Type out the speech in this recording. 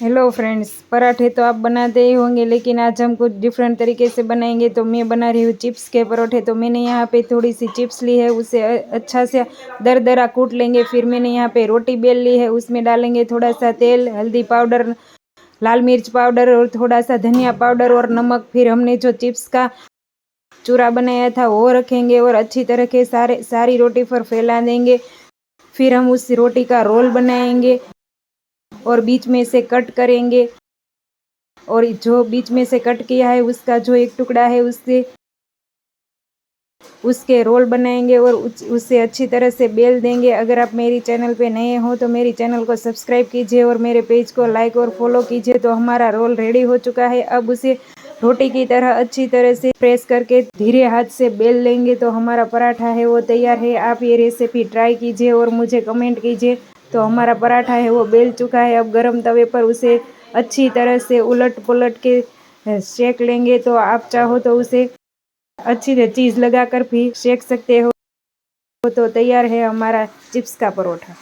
Hello friends, पराठे तो आप बनाते ही होंगे, लेकिन आज हम कुछ डिफरेंट तरीके से बनाएंगे। तो मैं बना रही हूँ चिप्स के परोठे। तो मैंने यहाँ पे थोड़ी सी चिप्स ली है, उसे अच्छा से दरदरा कूट लेंगे। फिर मैंने यहाँ पे रोटी बेल ली है, उसमें डालेंगे थोड़ा सा तेल, हल्दी पाउडर, लाल मिर्च पाउडर और थोड़ा सा धनिया पाउडर और नमक। फिर हमने जो चिप्स का चूरा बनाया था वो रखेंगे और अच्छी तरह के सारी रोटी पर फैला देंगे। फिर हम उस रोटी का रोल बनाएंगे और बीच में से कट करेंगे, और जो बीच में से कट किया है उसका जो एक टुकड़ा है उसके रोल बनाएंगे और उससे अच्छी तरह से बेल देंगे। अगर आप मेरी चैनल पे नए हो तो मेरी चैनल को सब्सक्राइब कीजिए और मेरे पेज को लाइक और फॉलो कीजिए। तो हमारा रोल रेडी हो चुका है। अब उसे रोटी की तरह अच्छी तरह से प्रेस करके धीरे हाथ से बेल लेंगे। तो हमारा पराठा है वो तैयार है। आप ये रेसिपी ट्राई कीजिए और मुझे कमेंट कीजिए। तो हमारा पराठा है वो बेल चुका है। अब गरम तवे पर उसे अच्छी तरह से उलट पुलट के सेक लेंगे। तो आप चाहो तो उसे अच्छी से चीज़ लगाकर भी सेक सकते हो। तो तैयार है हमारा चिप्स का परोठा।